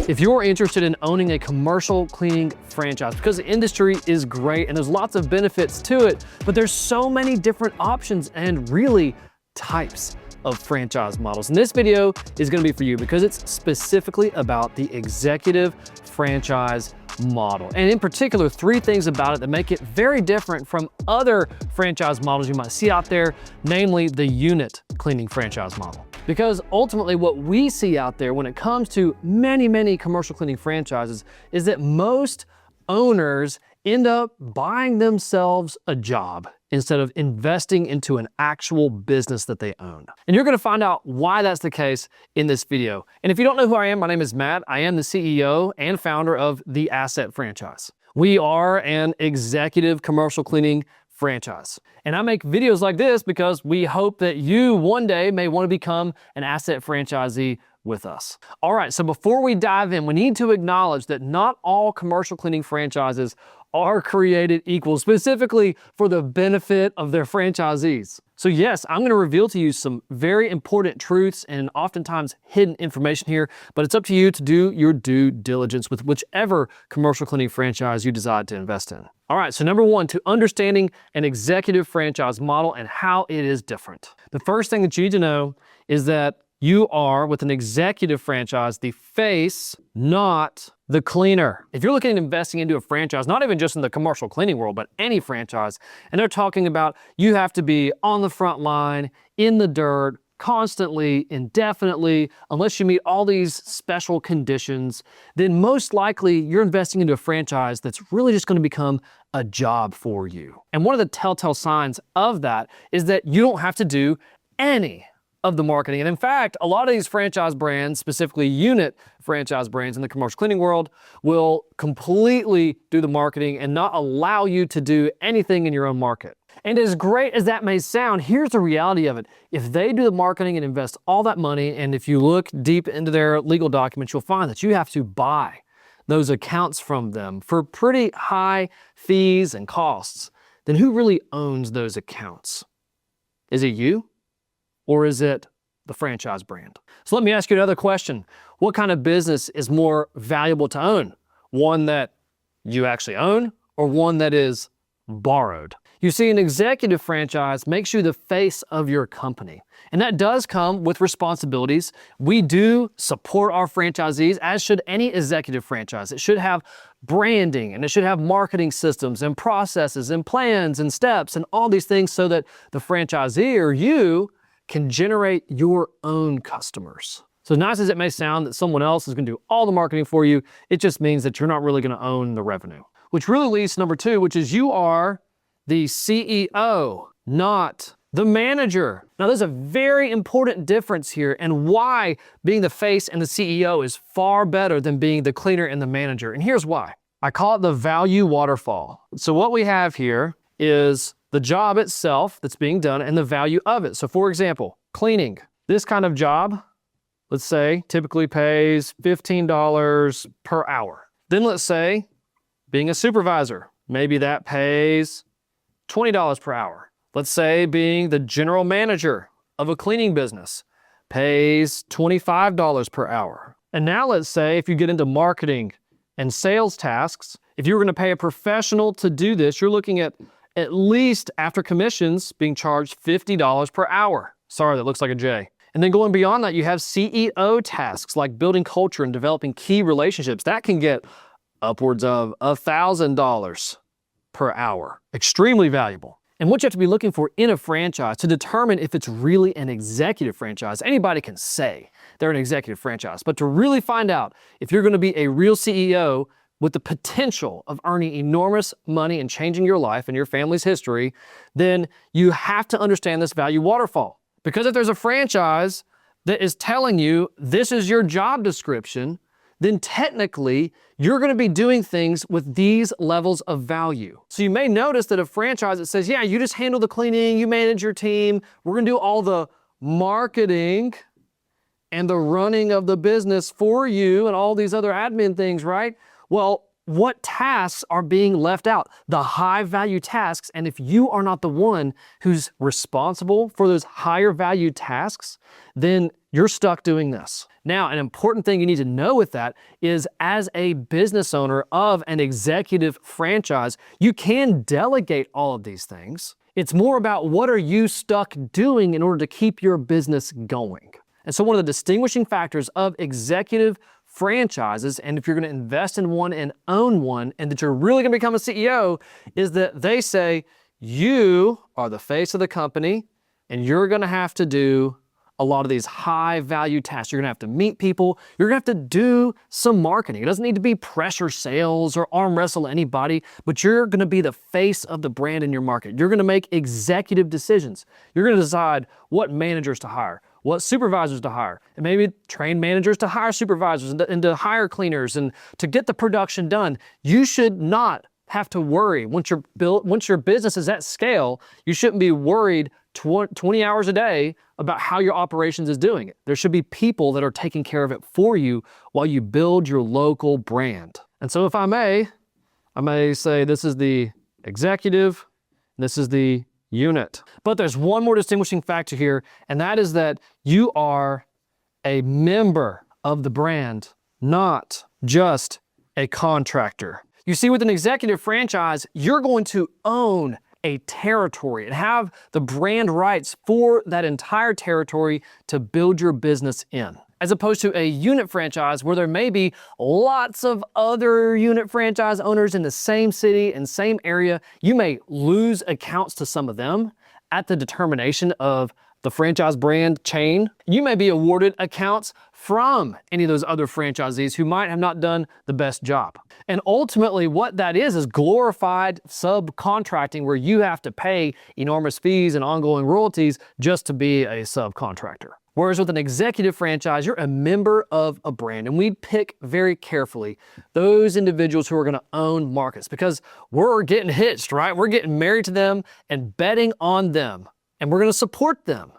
If you're interested in owning a commercial cleaning franchise, because the industry is great and there's lots of benefits to it, but there's so many different options and really types of franchise models. And this video is going to be for you because it's specifically about the executive franchise model. And in particular, 3 things about it that make it very different from other franchise models you might see out there, namely the unit cleaning franchise model. Because ultimately what we see out there when it comes to many commercial cleaning franchises is that most owners end up buying themselves a job instead of investing into an actual business that they own. And you're gonna find out why that's the case in this video. And if you don't know who I am, my name is Matt. I am the CEO and founder of the Assett franchise. We are an executive commercial cleaning franchise. And I make videos like this because we hope that you one day may want to become an Assett franchisee with us. All right, so before we dive in, we need to acknowledge that not all commercial cleaning franchises are created equal, specifically for the benefit of their franchisees. So yes, I'm gonna reveal to you some very important truths and oftentimes hidden information here, but it's up to you to do your due diligence with whichever commercial cleaning franchise you decide to invest in. All right, so number 1, to understanding an executive franchise model and how it is different. The first thing that you need to know is that you are, with an executive franchise, the face, not the cleaner. If you're looking at investing into a franchise, not even just in the commercial cleaning world, but any franchise, and they're talking about you have to be on the front line, in the dirt, constantly, indefinitely, unless you meet all these special conditions, then most likely you're investing into a franchise that's really just gonna become a job for you. And one of the telltale signs of that is that you don't have to do any of the marketing. And in fact, a lot of these franchise brands, specifically unit franchise brands in the commercial cleaning world, will completely do the marketing and not allow you to do anything in your own market. And as great as that may sound, here's the reality of it. If they do the marketing and invest all that money, and if you look deep into their legal documents, you'll find that you have to buy those accounts from them for pretty high fees and costs, then who really owns those accounts? Is it you? Or is it the franchise brand? So let me ask you another question. What kind of business is more valuable to own? One that you actually own or one that is borrowed? You see, an executive franchise makes you the face of your company. And that does come with responsibilities. We do support our franchisees, as should any executive franchise. It should have branding and it should have marketing systems and processes and plans and steps and all these things so that the franchisee or you can generate your own customers. So nice as it may sound that someone else is going to do all the marketing for you, it just means that you're not really going to own the revenue. Which really leads to number 2, which is you are the CEO, not the manager. Now there's a very important difference here and why being the face and the CEO is far better than being the cleaner and the manager. And here's why. I call it the value waterfall. So what we have here is the job itself that's being done and the value of it. So for example, cleaning. This kind of job, let's say, typically pays $15 per hour. Then let's say, being a supervisor, maybe that pays $20 per hour. Let's say being the general manager of a cleaning business pays $25 per hour. And now let's say if you get into marketing and sales tasks, if you were gonna pay a professional to do this, you're looking at least after commissions being charged $50 per hour. Sorry, that looks like a J. And then going beyond that, you have CEO tasks like building culture and developing key relationships. That can get upwards of $1,000 per hour. Extremely valuable. And what you have to be looking for in a franchise to determine if it's really an executive franchise, anybody can say they're an executive franchise, but to really find out if you're gonna be a real CEO with the potential of earning enormous money and changing your life and your family's history, then you have to understand this value waterfall. Because if there's a franchise that is telling you this is your job description, then technically you're gonna be doing things with these levels of value. So you may notice that a franchise that says, yeah, you just handle the cleaning, you manage your team, we're gonna do all the marketing and the running of the business for you and all these other admin things, right? Well, what tasks are being left out, the high value tasks. And if you are not the one who's responsible for those higher value tasks, then you're stuck doing this. Now, an important thing you need to know with that is, as a business owner of an executive franchise, you can delegate all of these things. It's more about what are you stuck doing in order to keep your business going. And so one of the distinguishing factors of executive franchises, and if you're going to invest in one and own one, and that you're really going to become a CEO, is that they say you are the face of the company and you're going to have to do a lot of these high value tasks. You're going to have to meet people. You're going to have to do some marketing. It doesn't need to be pressure sales or arm wrestle anybody, but you're going to be the face of the brand in your market. You're going to make executive decisions. You're going to decide what managers to hire, what supervisors to hire, and maybe train managers to hire supervisors and to hire cleaners and to get the production done. You should not have to worry once your business is at scale. You shouldn't be worried 20 hours a day about how your operations is doing it. There should be people that are taking care of it for you while you build your local brand. And so if I may say this is the executive, this is the unit. But there's one more distinguishing factor here, and that is that you are a member of the brand, not just a contractor. You see, with an executive franchise, you're going to own a territory and have the brand rights for that entire territory to build your business in. As opposed to a unit franchise where there may be lots of other unit franchise owners in the same city and same area. You may lose accounts to some of them at the determination of the franchise brand chain. You may be awarded accounts from any of those other franchisees who might have not done the best job. And ultimately what that is glorified subcontracting, where you have to pay enormous fees and ongoing royalties just to be a subcontractor. Whereas with an executive franchise, you're a member of a brand, and we pick very carefully those individuals who are going to own markets, because we're getting hitched, right? We're getting married to them and betting on them, and we're going to support them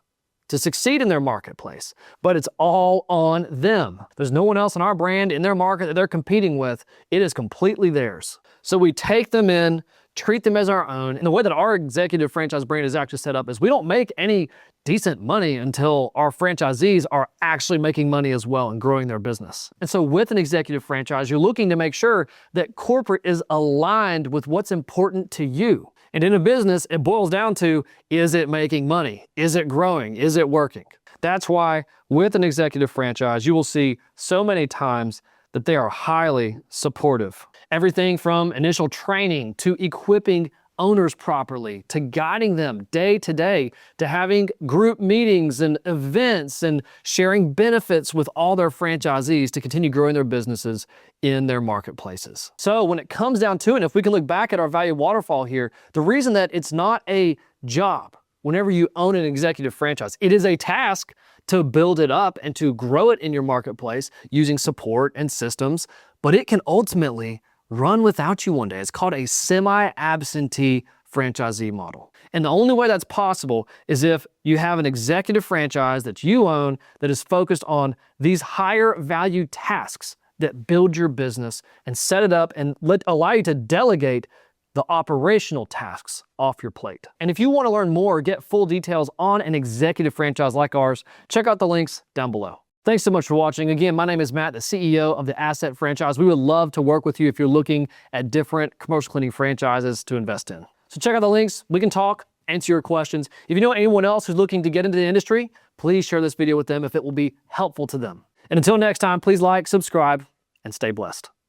to succeed in their marketplace, but it's all on them. There's no one else in our brand, in their market that they're competing with. It is completely theirs. So we take them in, treat them as our own. And the way that our executive franchise brand is actually set up is we don't make any decent money until our franchisees are actually making money as well and growing their business. And so with an executive franchise, you're looking to make sure that corporate is aligned with what's important to you. And in a business, it boils down to, is it making money? Is it growing? Is it working? That's why with an executive franchise, you will see so many times that they are highly supportive. Everything from initial training to equipping owners properly, to guiding them day to day, to having group meetings and events and sharing benefits with all their franchisees to continue growing their businesses in their marketplaces. So when it comes down to it, and if we can look back at our value waterfall here, the reason that it's not a job whenever you own an executive franchise, it is a task to build it up and to grow it in your marketplace using support and systems, but it can ultimately run without you one day. It's called a semi-absentee franchisee model. And the only way that's possible is if you have an executive franchise that you own that is focused on these higher value tasks that build your business and set it up and allow you to delegate the operational tasks off your plate. And if you want to learn more, get full details on an executive franchise like ours, check out the links down below. Thanks so much for watching. Again, my name is Matt, the CEO of the Assett franchise. We would love to work with you if you're looking at different commercial cleaning franchises to invest in. So check out the links. We can talk, answer your questions. If you know anyone else who's looking to get into the industry, please share this video with them if it will be helpful to them. And until next time, please like, subscribe, and stay blessed.